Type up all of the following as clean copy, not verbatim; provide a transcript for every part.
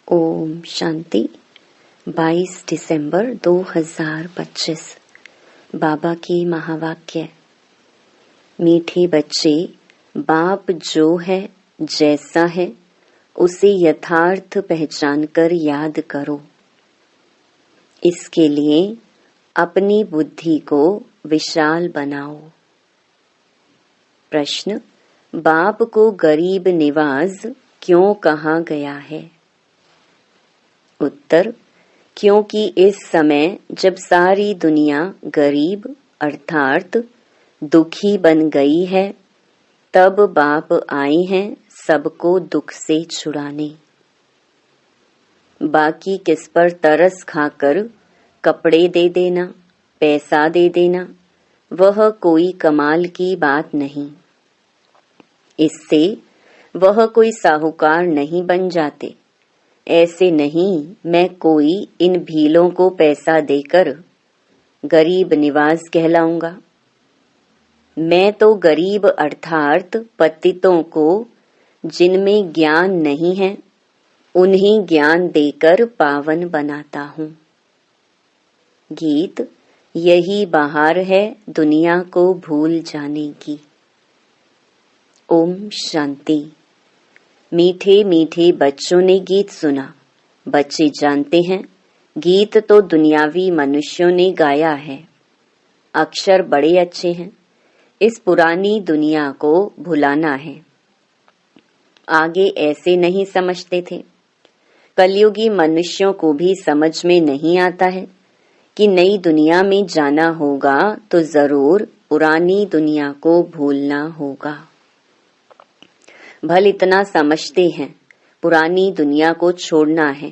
ओम शांति। 22 दिसंबर 2025 बाबा की महावाक्य। मीठे बच्चे, बाप जो है जैसा है उसे यथार्थ पहचानकर याद करो। इसके लिए अपनी बुद्धि को विशाल बनाओ। प्रश्न, बाप को गरीब निवाज क्यों कहा गया है? उत्तर, क्योंकि इस समय जब सारी दुनिया गरीब अर्थात दुखी बन गई है, तब बाप आए हैं सबको दुख से छुड़ाने। बाकी किस पर तरस खाकर कपड़े दे देना, पैसा दे देना, वह कोई कमाल की बात नहीं। इससे वह कोई साहूकार नहीं बन जाते। ऐसे नहीं मैं कोई इन भीलों को पैसा देकर गरीब निवाज कहलाऊंगा। मैं तो गरीब अर्थात पतितों को जिनमें ज्ञान नहीं है उन्हें ज्ञान देकर पावन बनाता हूँ। गीत, यही बहार है दुनिया को भूल जाने की। ओम शांति। मीठे मीठे बच्चों ने गीत सुना। बच्चे जानते हैं गीत तो दुनियावी मनुष्यों ने गाया है। अक्षर बड़े अच्छे हैं। इस पुरानी दुनिया को भुलाना है। आगे ऐसे नहीं समझते थे। कलयुगी मनुष्यों को भी समझ में नहीं आता है कि नई दुनिया में जाना होगा तो जरूर पुरानी दुनिया को भूलना होगा। भल इतना समझते हैं पुरानी दुनिया को छोड़ना है,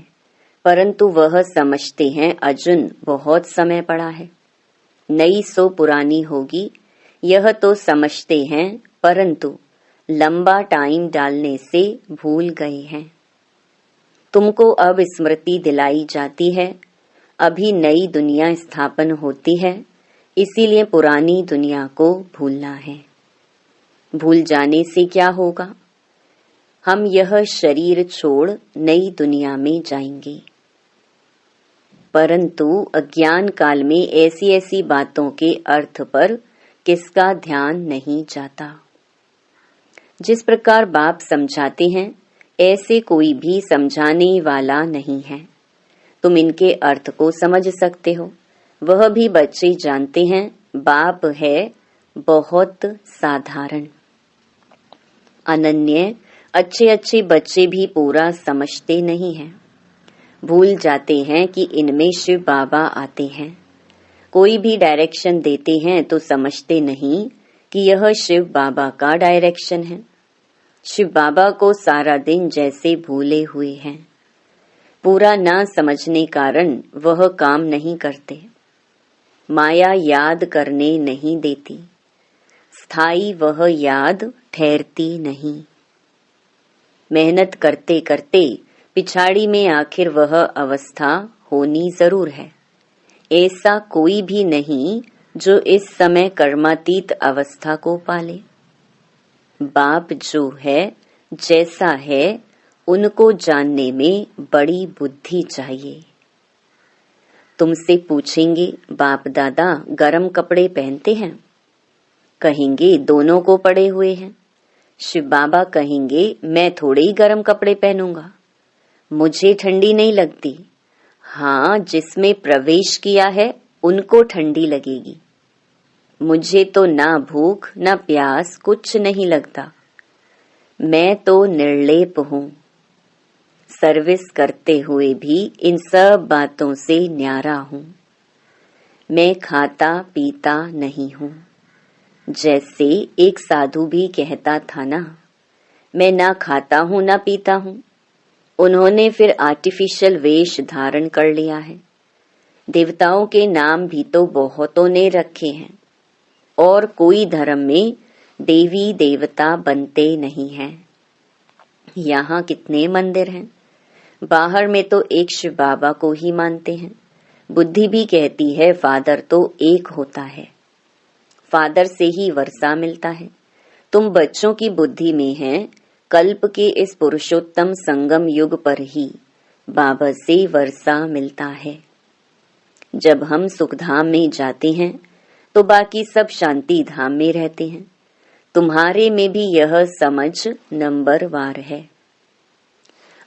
परंतु वह समझते हैं अजुन बहुत समय पड़ा है। नई सो पुरानी होगी यह तो समझते हैं, परंतु लंबा टाइम डालने से भूल गए हैं। तुमको अब स्मृति दिलाई जाती है। अभी नई दुनिया स्थापन होती है, इसीलिए पुरानी दुनिया को भूलना है। भूल जाने से क्या होगा? हम यह शरीर छोड़ नई दुनिया में जाएंगे। परंतु अज्ञान काल में ऐसी ऐसी बातों के अर्थ पर किसका ध्यान नहीं जाता। जिस प्रकार बाप समझाते हैं ऐसे कोई भी समझाने वाला नहीं है। तुम इनके अर्थ को समझ सकते हो। वह भी बच्चे जानते हैं बाप है बहुत साधारण। अनन्य अच्छे अच्छे बच्चे भी पूरा समझते नहीं हैं। भूल जाते हैं कि इनमें शिव बाबा आते हैं। कोई भी डायरेक्शन देते हैं तो समझते नहीं कि यह शिव बाबा का डायरेक्शन है। शिव बाबा को सारा दिन जैसे भूले हुए हैं। पूरा ना समझने कारण वह काम नहीं करते। माया याद करने नहीं देती। स्थायी वह याद ठहरती नहीं। मेहनत करते करते पिछाड़ी में आखिर वह अवस्था होनी जरूर है। ऐसा कोई भी नहीं जो इस समय कर्मातीत अवस्था को पाले। बाप जो है जैसा है उनको जानने में बड़ी बुद्धि चाहिए। तुमसे पूछेंगे बाप दादा गरम कपड़े पहनते हैं? कहेंगे दोनों को पड़े हुए हैं। शिव बाबा कहेंगे मैं थोड़े ही गर्म कपड़े पहनूंगा, मुझे ठंडी नहीं लगती। हाँ, जिसमें प्रवेश किया है उनको ठंडी लगेगी। मुझे तो ना भूख ना प्यास कुछ नहीं लगता। मैं तो निर्लेप हूँ। सर्विस करते हुए भी इन सब बातों से न्यारा हूँ। मैं खाता पीता नहीं हूँ। जैसे एक साधु भी कहता था ना, मैं ना खाता हूँ ना पीता हूँ। उन्होंने फिर आर्टिफिशियल वेश धारण कर लिया है। देवताओं के नाम भी तो बहुतों ने रखे हैं और कोई धर्म में देवी देवता बनते नहीं हैं। यहाँ कितने मंदिर हैं। बाहर में तो एक शिव बाबा को ही मानते हैं। बुद्धि भी कहती है फादर तो एक होता है। फादर से ही वर्षा मिलता है। तुम बच्चों की बुद्धि में हैं कल्प के इस पुरुषोत्तम संगम युग पर ही बाबा से वर्षा मिलता है। जब हम सुखधाम में जाते हैं तो बाकी सब शांति धाम में रहते हैं। तुम्हारे में भी यह समझ नंबरवार है।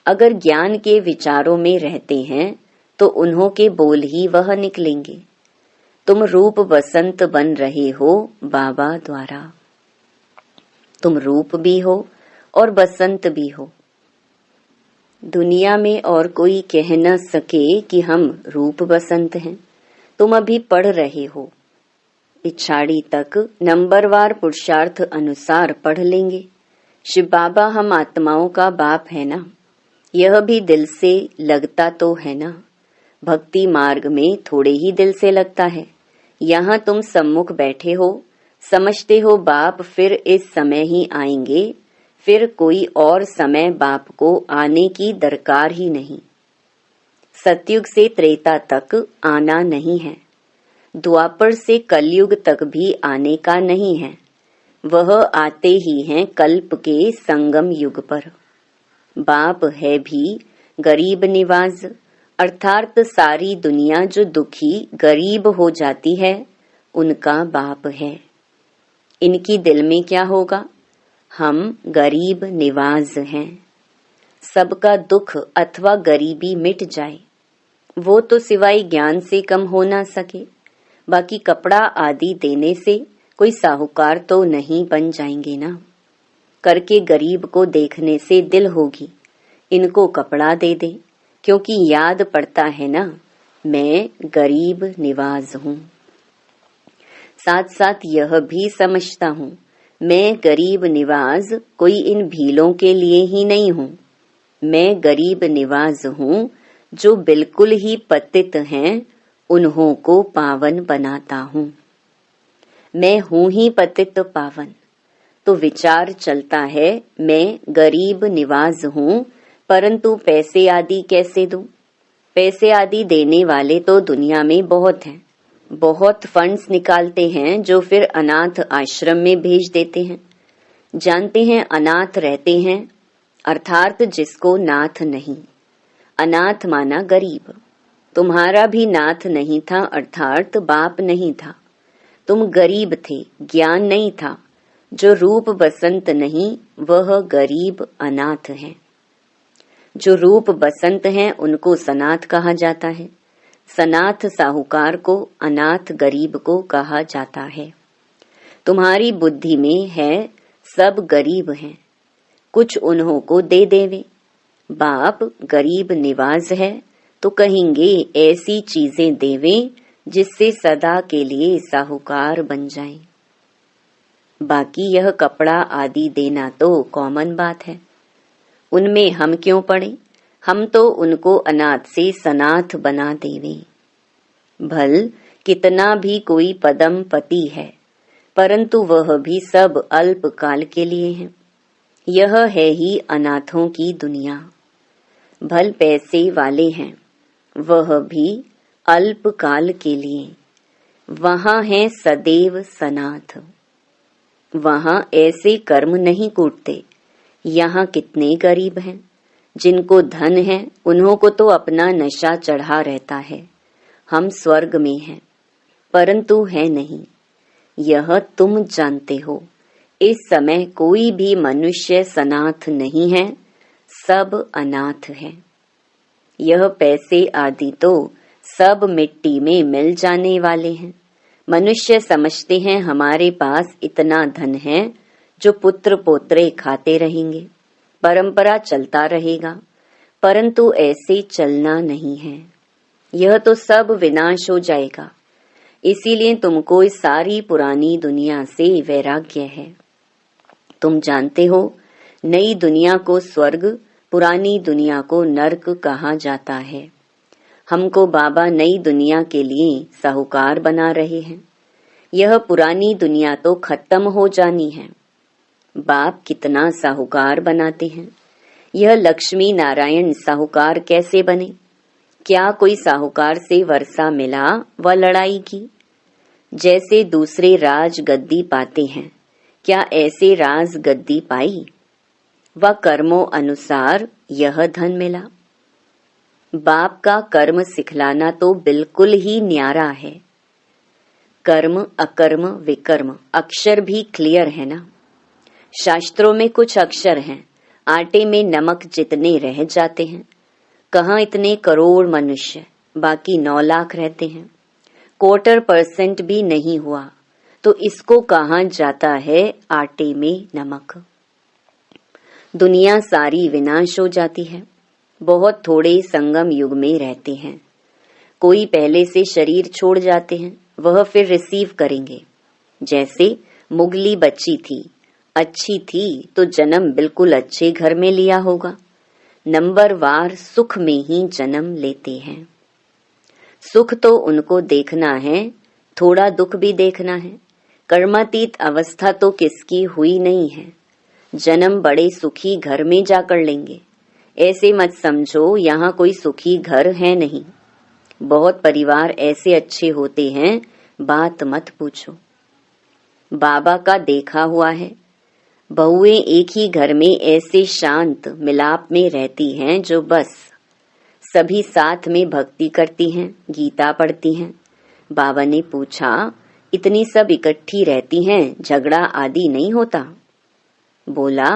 अगर ज्ञान के विचारों में रहते हैं तो उन्हों के बोल ही वह निकलेंगे। तुम रूप बसंत बन रहे हो बाबा द्वारा। तुम रूप भी हो और बसंत भी हो। दुनिया में और कोई कह न सके कि हम रूप बसंत हैं। तुम अभी पढ़ रहे हो, पिछाड़ी तक नंबरवार पुरुषार्थ अनुसार पढ़ लेंगे। शिव बाबा हम आत्माओं का बाप है ना, यह भी दिल से लगता तो है ना। भक्ति मार्ग में थोड़े ही दिल से लगता है। यहाँ तुम सम्मुख बैठे हो, समझते हो बाप फिर इस समय ही आएंगे, फिर कोई और समय बाप को आने की दरकार ही नहीं। सतयुग से त्रेता तक आना नहीं है, द्वापर से कलयुग तक भी आने का नहीं है। वह आते ही हैं कल्प के संगम युग पर। बाप है भी गरीब निवाज, अर्थात सारी दुनिया जो दुखी गरीब हो जाती है उनका बाप है। इनकी दिल में क्या होगा? हम गरीब निवाज हैं। सबका दुख अथवा गरीबी मिट जाए, वो तो सिवाय ज्ञान से कम हो ना सके। बाकी कपड़ा आदि देने से कोई साहूकार तो नहीं बन जाएंगे ना। करके गरीब को देखने से दिल होगी इनको कपड़ा दे दे, क्योंकि याद पड़ता है ना मैं गरीब निवाज हूँ। साथ साथ यह भी समझता हूँ मैं गरीब निवाज कोई इन भीलों के लिए ही नहीं हूँ। मैं गरीब निवाज हूँ जो बिल्कुल ही पतित हैं उन्हों को पावन बनाता हूँ। मैं हूँ ही पतित पावन। तो विचार चलता है मैं गरीब निवाज हूँ, परंतु पैसे आदि कैसे दूं? पैसे आदि देने वाले तो दुनिया में बहुत हैं। बहुत फंड्स निकालते हैं जो फिर अनाथ आश्रम में भेज देते हैं। जानते हैं अनाथ रहते हैं, अर्थात जिसको नाथ नहीं। अनाथ माना गरीब। तुम्हारा भी नाथ नहीं था, अर्थात बाप नहीं था। तुम गरीब थे, ज्ञान नहीं था। जो रूप बसंत नहीं वह गरीब अनाथ है। जो रूप बसंत हैं उनको सनाथ कहा जाता है। सनाथ साहूकार को, अनाथ गरीब को कहा जाता है। तुम्हारी बुद्धि में है सब गरीब हैं, कुछ उन्हों को दे देवे। बाप गरीब निवाज है तो कहेंगे ऐसी चीजें देवे जिससे सदा के लिए साहूकार बन जाएं। बाकी यह कपड़ा आदि देना तो कॉमन बात है, उनमें हम क्यों पड़े? हम तो उनको अनाथ से सनाथ बना देवे। भल कितना भी कोई पदम पति है, परंतु वह भी सब अल्प काल के लिए है। यह है ही अनाथों की दुनिया। भल पैसे वाले हैं, वह भी अल्प काल के लिए। वहां है सदैव सनाथ। वहां ऐसे कर्म नहीं कूटते। यहाँ कितने गरीब हैं, जिनको धन है उन्हों को तो अपना नशा चढ़ा रहता है। हम स्वर्ग में हैं, परंतु है नहीं। यह तुम जानते हो। इस समय कोई भी मनुष्य सनाथ नहीं है, सब अनाथ है। यह पैसे आदि तो सब मिट्टी में मिल जाने वाले हैं। मनुष्य समझते हैं हमारे पास इतना धन है जो पुत्र पोत्रे खाते रहेंगे, परंपरा चलता रहेगा, परंतु ऐसे चलना नहीं है। यह तो सब विनाश हो जाएगा। इसीलिए तुमको इस सारी पुरानी दुनिया से वैराग्य है। तुम जानते हो नई दुनिया को स्वर्ग, पुरानी दुनिया को नरक कहा जाता है। हमको बाबा नई दुनिया के लिए साहूकार बना रहे हैं। यह पुरानी दुनिया तो खत्म हो जानी है। बाप कितना साहूकार बनाते हैं। यह लक्ष्मी नारायण साहूकार कैसे बने? क्या कोई साहूकार से वर्षा मिला व लड़ाई की? जैसे दूसरे राज गद्दी पाते हैं, क्या ऐसे राज गद्दी पाई? व कर्मों अनुसार यह धन मिला। बाप का कर्म सिखलाना तो बिल्कुल ही न्यारा है। कर्म, अकर्म, विकर्म अक्षर भी क्लियर है ना। शास्त्रों में कुछ अक्षर हैं, आटे में नमक जितने रह जाते हैं। कहाँ इतने करोड़ मनुष्य, बाकी 9 लाख रहते हैं। 1/4% भी नहीं हुआ तो इसको कहाँ जाता है आटे में नमक। दुनिया सारी विनाश हो जाती है। बहुत थोड़े संगम युग में रहते हैं। कोई पहले से शरीर छोड़ जाते हैं, वह फिर रिसीव करेंगे। जैसे मुगली बच्ची थी, अच्छी थी तो जन्म बिल्कुल अच्छे घर में लिया होगा। नंबरवार सुख में ही जन्म लेते हैं। सुख तो उनको देखना है, थोड़ा दुख भी देखना है। कर्मातीत अवस्था तो किसकी हुई नहीं है। जन्म बड़े सुखी घर में जाकर लेंगे। ऐसे मत समझो यहाँ कोई सुखी घर है नहीं। बहुत परिवार ऐसे अच्छे होते हैं, बात मत पूछो। बाबा का देखा हुआ है, बहुएं एक ही घर में ऐसे शांत मिलाप में रहती हैं जो बस सभी साथ में भक्ति करती हैं, गीता पढ़ती हैं। बाबा ने पूछा, इतनी सब इकट्ठी रहती हैं, झगड़ा आदि नहीं होता? बोला,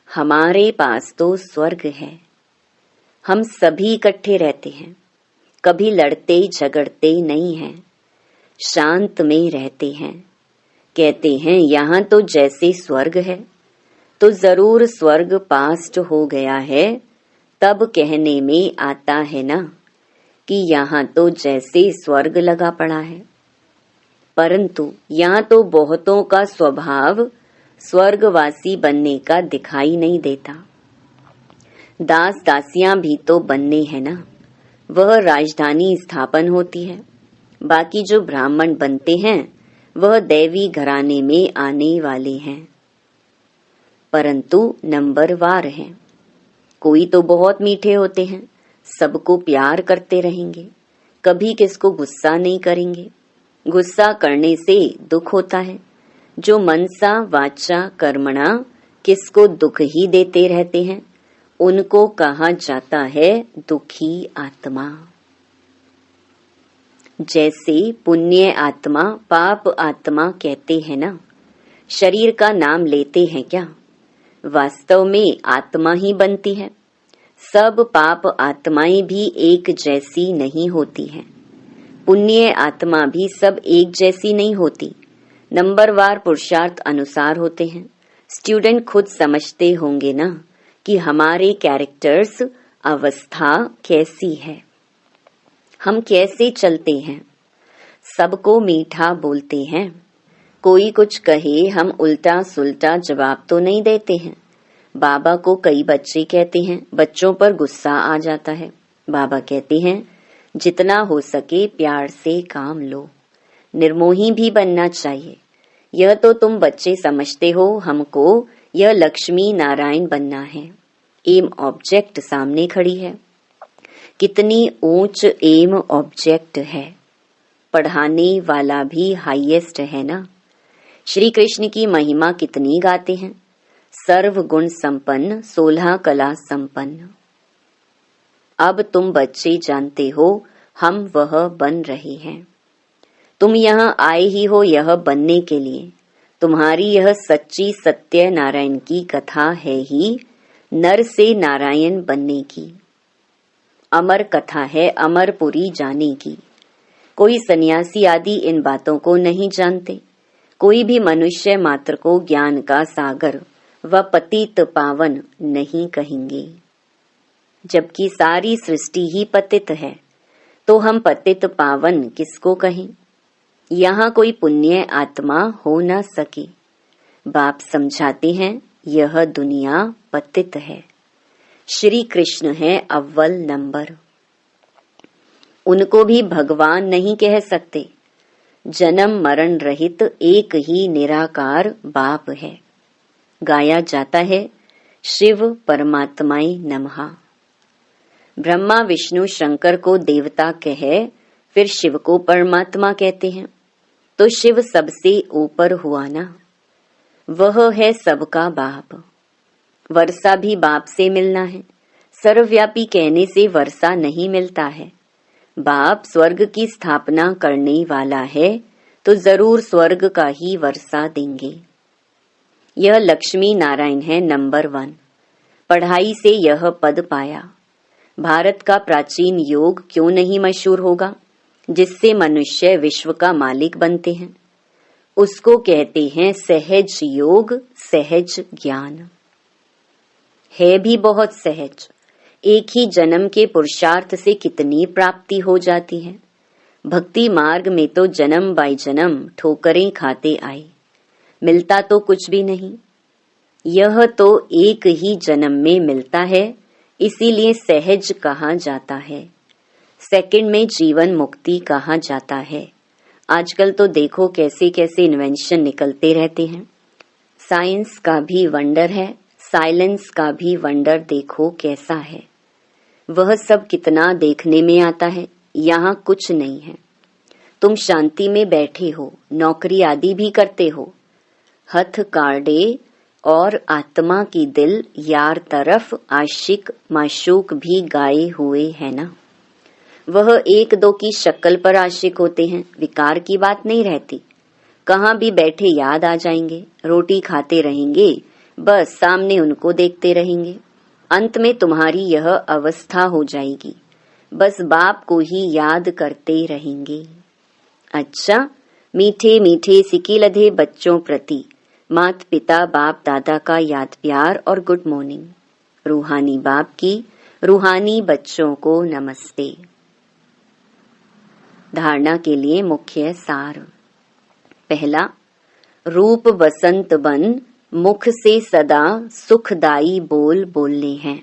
हमारे पास तो स्वर्ग है। हम सभी इकट्ठे रहते हैं, कभी लड़ते झगड़ते नहीं हैं, शांत में रहते हैं। कहते हैं यहाँ तो जैसे स्वर्ग है, तो जरूर स्वर्ग पास्ट हो गया है। तब कहने में आता है ना कि यहाँ तो जैसे स्वर्ग लगा पड़ा है। परंतु यहाँ तो बहुतों का स्वभाव स्वर्गवासी बनने का दिखाई नहीं देता। दास दासियां भी तो बनने हैं ना, वह राजधानी स्थापन होती है। बाकी जो ब्राह्मण बनते हैं वह दैवी घराने में आने वाले हैं, परंतु नंबरवार हैं। कोई तो बहुत मीठे होते हैं, सबको प्यार करते रहेंगे, कभी किसको गुस्सा नहीं करेंगे। गुस्सा करने से दुख होता है। जो मनसा वाचा कर्मणा किसको दुख ही देते रहते हैं, उनको कहा जाता है दुखी आत्मा। जैसे पुण्य आत्मा पाप आत्मा कहते हैं ना, शरीर का नाम लेते हैं क्या? वास्तव में आत्मा ही बनती है। सब पाप आत्माएं भी एक जैसी नहीं होती हैं। पुण्य आत्मा भी सब एक जैसी नहीं होती, नंबरवार पुरुषार्थ अनुसार होते हैं। स्टूडेंट खुद समझते होंगे ना कि हमारे कैरेक्टर्स अवस्था कैसी है, हम कैसे चलते हैं। सबको मीठा बोलते हैं, कोई कुछ कहे हम उल्टा सुल्टा जवाब तो नहीं देते हैं। बाबा को कई बच्चे कहते हैं, बच्चों पर गुस्सा आ जाता है। बाबा कहते हैं, जितना हो सके प्यार से काम लो, निर्मोही भी बनना चाहिए। यह तो तुम बच्चे समझते हो, हमको यह लक्ष्मी नारायण बनना है। एम ऑब्जेक्ट सामने खड़ी है। कितनी ऊंच एम ऑब्जेक्ट है, पढ़ाने वाला भी हाईएस्ट है ना। श्री कृष्ण की महिमा कितनी गाते हैं, सर्व गुण संपन्न 16 कला संपन्न। अब तुम बच्चे जानते हो हम वह बन रहे हैं। तुम यहाँ आए ही हो यह बनने के लिए। तुम्हारी यह सच्ची सत्य नारायण की कथा है ही नर से नारायण बनने की। अमर कथा है अमरपुरी जाने की। कोई सन्यासी आदि इन बातों को नहीं जानते। कोई भी मनुष्य मात्र को ज्ञान का सागर व पतित पावन नहीं कहेंगे। जबकि सारी सृष्टि ही पतित है, तो हम पतित पावन किसको कहें? यहाँ कोई पुण्य आत्मा हो न सके। बाप समझाते हैं यह दुनिया पतित है, श्री कृष्ण है अव्वल नंबर। उनको भी भगवान नहीं कह सकते। जन्म मरण रहित एक ही निराकार बाप है। गाया जाता है शिव परमात्माय नमः। ब्रह्मा विष्णु शंकर को देवता कहे, फिर शिव को परमात्मा कहते हैं, तो शिव सबसे ऊपर हुआ ना। वह है सबका बाप। वर्षा भी बाप से मिलना है, सर्वव्यापी कहने से वर्षा नहीं मिलता है। बाप स्वर्ग की स्थापना करने वाला है तो जरूर स्वर्ग का ही वर्षा देंगे। यह लक्ष्मी नारायण है नंबर 1। पढ़ाई से यह पद पाया। भारत का प्राचीन योग क्यों नहीं मशहूर होगा, जिससे मनुष्य विश्व का मालिक बनते हैं। उसको कहते हैं सहज योग, सहज ज्ञान। है भी बहुत सहज। एक ही जन्म के पुरुषार्थ से कितनी प्राप्ति हो जाती है। भक्ति मार्ग में तो जन्म बाई जन्म ठोकरें खाते आए, मिलता तो कुछ भी नहीं। यह तो एक ही जन्म में मिलता है, इसीलिए सहज कहा जाता है। सेकंड में जीवन मुक्ति कहा जाता है। आजकल तो देखो कैसे कैसे इन्वेंशन निकलते रहते हैं। साइंस का भी वंडर है, साइलेंस का भी वंडर देखो कैसा है। वह सब कितना देखने में आता है, यहाँ कुछ नहीं है। तुम शांति में बैठे हो, नौकरी आदि भी करते हो, हथ काड़े और आत्मा की दिल यार तरफ आशिक माशूक भी गाए हुए है ना। वह एक दो की शक्ल पर आशिक होते हैं, विकार की बात नहीं रहती। कहाँ भी बैठे याद आ जाएंगे, रोटी खाते रहेंगे, बस सामने उनको देखते रहेंगे। अंत में तुम्हारी यह अवस्था हो जाएगी, बस बाप को ही याद करते रहेंगे। अच्छा, मीठे मीठे सिकी लधे बच्चों प्रति माता पिता बाप दादा का याद प्यार और गुड मॉर्निंग। रूहानी बाप की रूहानी बच्चों को नमस्ते। धारणा के लिए मुख्य सार। पहला, रूप बसंत बन मुख से सदा सुखदाई बोल बोलने हैं।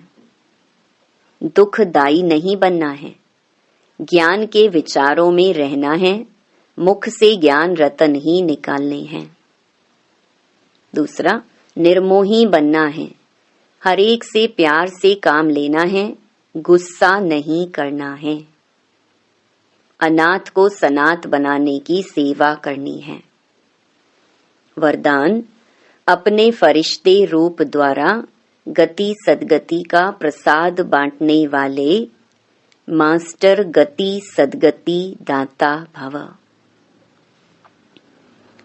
दुखदाई नहीं बनना है। ज्ञान के विचारों में रहना है, मुख से ज्ञान रतन ही निकालने हैं। दूसरा, निर्मोही बनना है। हर एक से प्यार से काम लेना है, गुस्सा नहीं करना है। अनाथ को सनाथ बनाने की सेवा करनी है। वरदान, अपने फरिश्ते रूप द्वारा गति सदगति का प्रसाद बांटने वाले मास्टर गति सदगति दाता भव।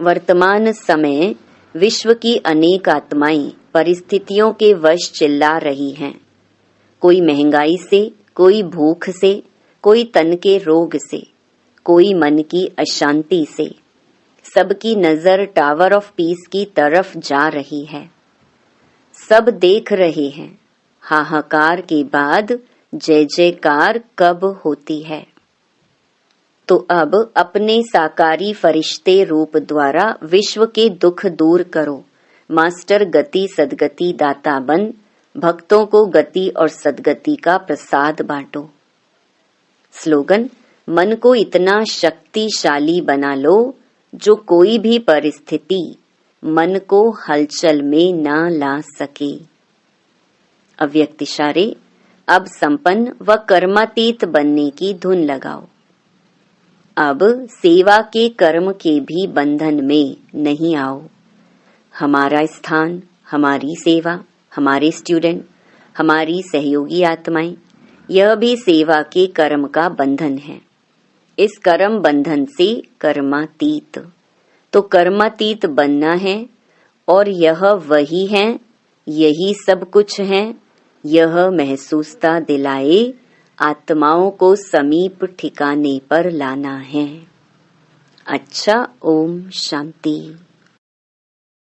वर्तमान समय विश्व की अनेक आत्माएं परिस्थितियों के वश चिल्ला रही हैं। कोई महंगाई से, कोई भूख से, कोई तन के रोग से, कोई मन की अशांति से। सबकी नजर टावर ऑफ पीस की तरफ जा रही है। सब देख रहे हैं, हाहाकार के बाद जय जयकार कब होती है। तो अब अपने साकारी फरिश्ते रूप द्वारा विश्व के दुख दूर करो। मास्टर गति सदगति दाता बन भक्तों को गति और सदगति का प्रसाद बांटो। स्लोगन, मन को इतना शक्तिशाली बना लो जो कोई भी परिस्थिति मन को हलचल में ना ला सके। अव्यक्त इशारे, अब संपन्न व कर्मातीत बनने की धुन लगाओ। अब सेवा के कर्म के भी बंधन में नहीं आओ। हमारा स्थान, हमारी सेवा, हमारे स्टूडेंट, हमारी सहयोगी आत्माएं, यह भी सेवा के कर्म का बंधन है। इस कर्म बंधन से कर्मातीत, तो कर्मातीत बनना है और यह वही है, यही सब कुछ है। यह महसूसता दिलाए आत्माओं को समीप ठिकाने पर लाना है। अच्छा, ओम शांति।